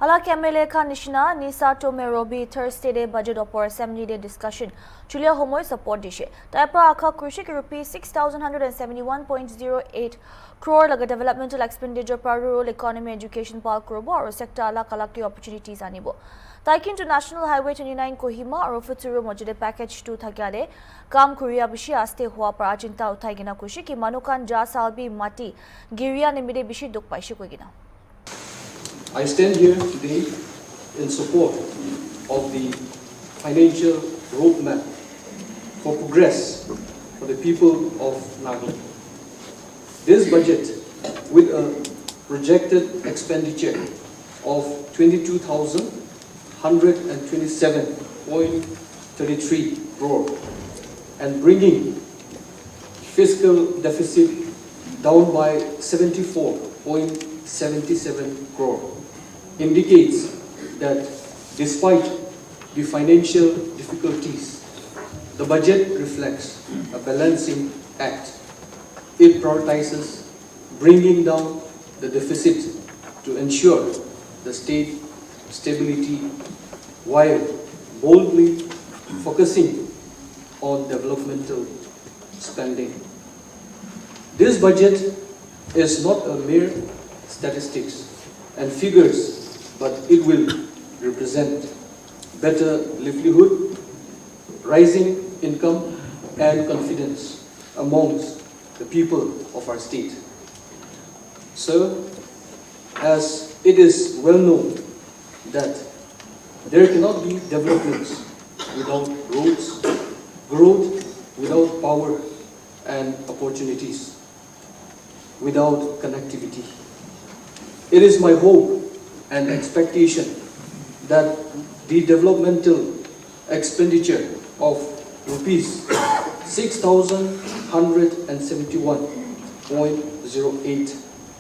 Alak MLA Kanishna Nisa Tomerobi Thursday day budget opor assembly day discussion Julia Homoy support dishe. Taipra Akha Krishik rupees 6,171.08 crore laga developmental expenditure per rural economy education park robo or sector alak alak opportunities anibo. Taikin to National Highway 29 Kohima or Futuro Mojide Package 2 Thagade Kam Korea Bishi Aste Hua Parajinta Utaigina Kushiki Manukan Ja Salbi Mati Giria Nimide Bishi Duk Paishikogina. I stand here today in support of the financial roadmap for progress for the people of Nagaland. This budget, with a projected expenditure of 22,127.33 crore and bringing fiscal deficit down by 74.77 crore, indicates that despite the financial difficulties, the budget reflects a balancing act. It prioritizes bringing down the deficit to ensure the state stability while boldly focusing on developmental spending. This budget is not a mere statistics and figures, but it will represent better livelihood, rising income and confidence amongst the people of our state. So, as it is well known that there cannot be developments without roads, growth without power, and opportunities without connectivity. It is my hope and expectation that the developmental expenditure of rupees 6,171.08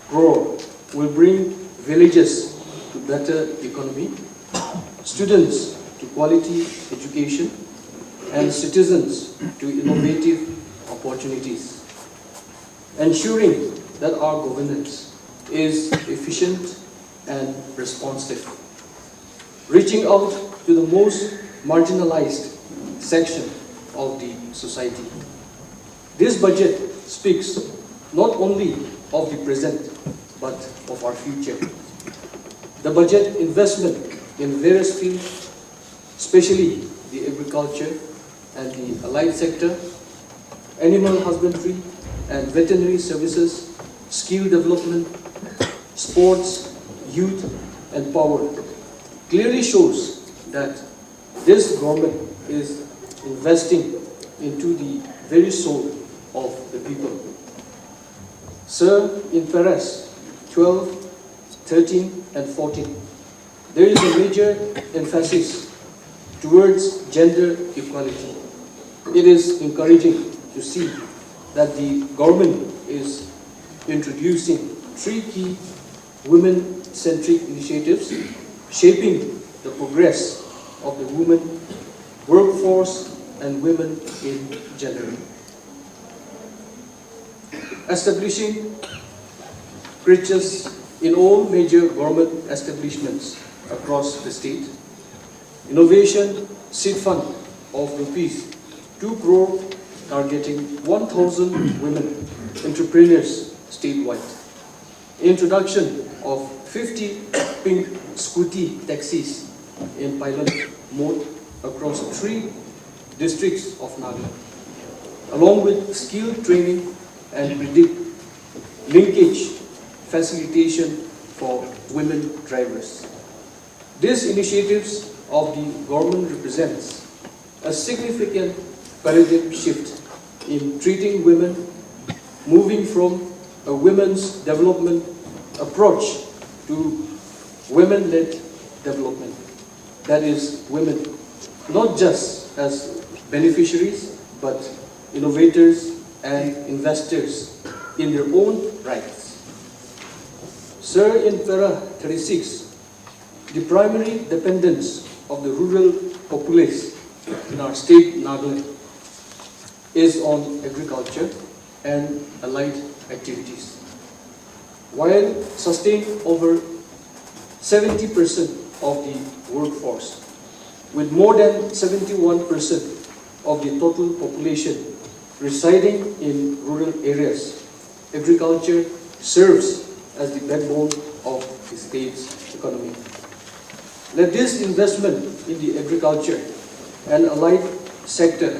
crore will bring villages to better economy, students to quality education, and citizens to innovative opportunities, ensuring that our governance is efficient and responsive, reaching out to the most marginalized section of the society. This budget speaks not only of the present, but of our future. The budget investment in various fields, especially the agriculture and the allied sector, animal husbandry and veterinary services, skill development, sports, youth and power, clearly shows that this government is investing into the very soul of the people. Sir, in paras 12, 13 and 14, there is a major emphasis towards gender equality. It is encouraging to see that the government is introducing 3 key women-centric initiatives shaping the progress of the women workforce and women in general. Establishing creches in all major government establishments across the state. Innovation seed fund of rupees 2 crore targeting 1,000 women entrepreneurs statewide. Introduction of 50 pink scooty taxis in pilot mode across 3 districts of Nagaland, along with skill training and predict linkage facilitation for women drivers. These initiatives of the government represents a significant paradigm shift in treating women, moving from a women's development approach to women-led development. That is, women not just as beneficiaries, but innovators and investors in their own rights. Sir, in para 36, the primary dependence of the rural populace in our state, Nagaland, is on agriculture and allied activities. While sustained over 70% of the workforce, with more than 71% of the total population residing in rural areas. Agriculture serves as the backbone of the state's economy. Let this investment in the agriculture and allied sector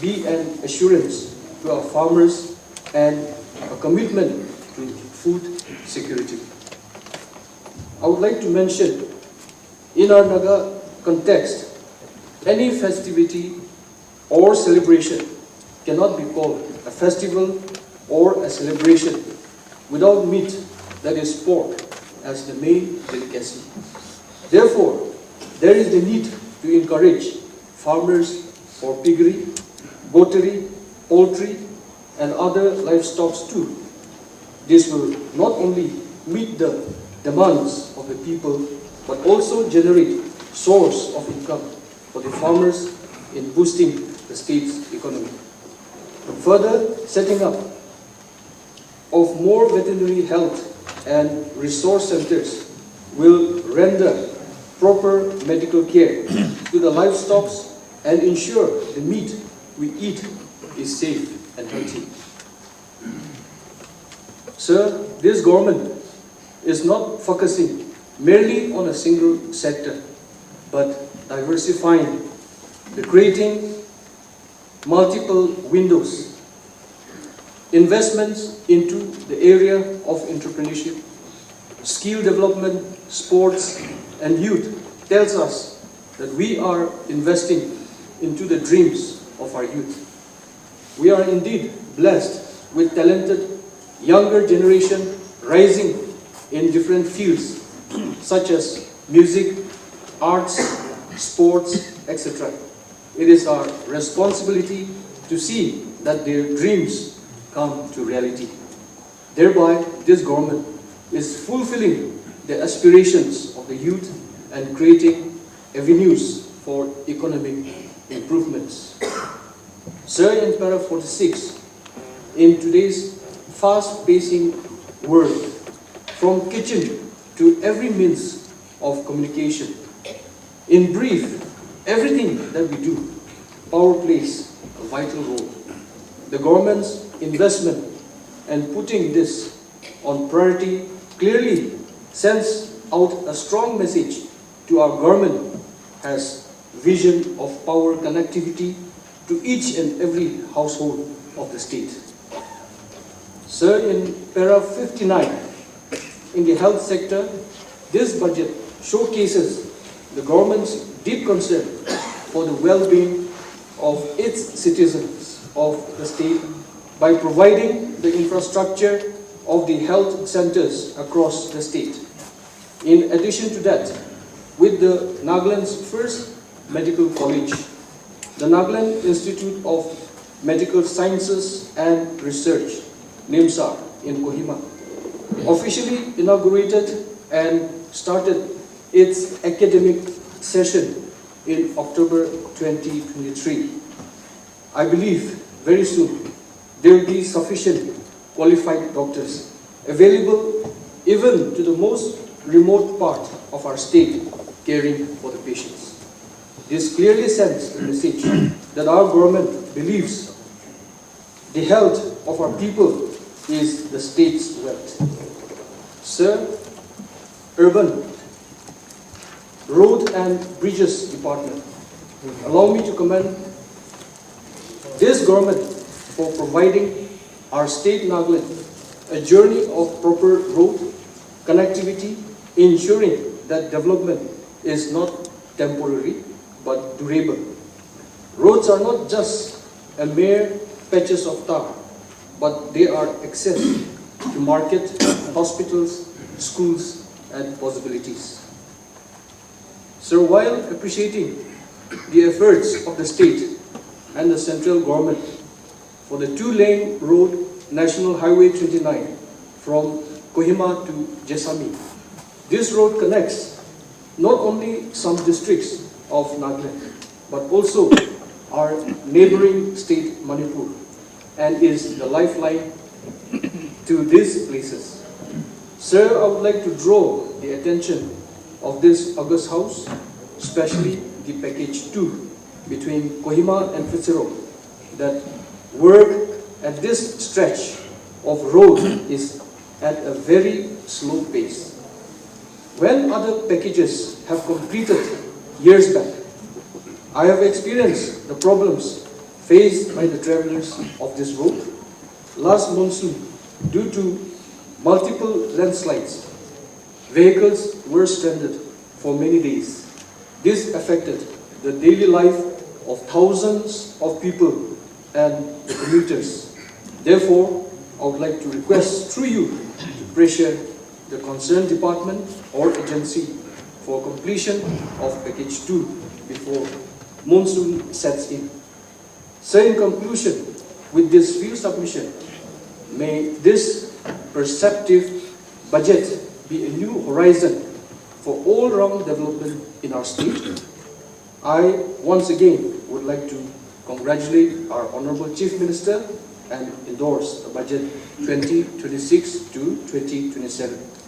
be an assurance to our farmers and a commitment to food security. I would like to mention, in our Naga context, any festivity or celebration cannot be called a festival or a celebration without meat, that is pork, as the main delicacy. Therefore, there is the need to encourage farmers for piggery, goatery, poultry, and other livestock too. This will not only meet the demands of the people, but also generate source of income for the farmers in boosting the state's economy. Further setting up of more veterinary health and resource centers will render proper medical care to the livestock and ensure the meat we eat is safe and healthy. Sir, this government is not focusing merely on a single sector, but diversifying, creating multiple windows. Investments into the area of entrepreneurship, skill development, sports, and youth tells us that we are investing into the dreams of our youth. We are indeed blessed with talented younger generation rising in different fields such as music, arts, sports, etc. It is our responsibility to see that their dreams come to reality. Thereby, this government is fulfilling the aspirations of the youth and creating avenues for economic improvements. Sir, in para 46, in today's fast-pacing world, from kitchen to every means of communication, in brief, everything that we do, power plays a vital role. The government's investment and putting this on priority clearly sends out a strong message to our government as vision of power connectivity to each and every household of the state. Sir, in para 59, in the health sector, this budget showcases the government's deep concern for the well-being of its citizens of the state by providing the infrastructure of the health centers across the state. In addition to that, with the Nagaland's first medical college, the Nagaland Institute of Medical Sciences and Research, NIMSA, in Kohima, officially inaugurated and started its academic session in October 2023. I believe very soon there will be sufficient qualified doctors available even to the most remote part of our state caring for the patients. This clearly sends the message that our government believes the health of our people is the state's wealth. Sir, Urban, Road and Bridges Department, allow me to commend this government for providing our state Nagaland a journey of proper road connectivity, ensuring that development is not temporary but durable. Roads are not just a mere patches of tar, but they are access to market, hospitals, schools, and possibilities. So while appreciating the efforts of the state and the central government for the two-lane road National Highway 29 from Kohima to Jesami, this road connects not only some districts of Nagaland, but also our neighboring state Manipur, and is the lifeline to these places. Sir, I would like to draw the attention of this August House, especially the package 2 between Kohima and Fitzroy, that work at this stretch of road is at a very slow pace. When other packages have completed years back, I have experienced the problems faced by the travelers of this road. Last monsoon, due to multiple landslides, vehicles were stranded for many days. This affected the daily life of thousands of people and the commuters. Therefore, I would like to request through you to pressure the concerned department or agency for completion of package 2 before monsoon sets in. So in conclusion, with this few submission, may this perceptive budget be a new horizon for all-round development in our state. I once again would like to congratulate our Honorable Chief Minister and endorse the budget 2026 to 2027.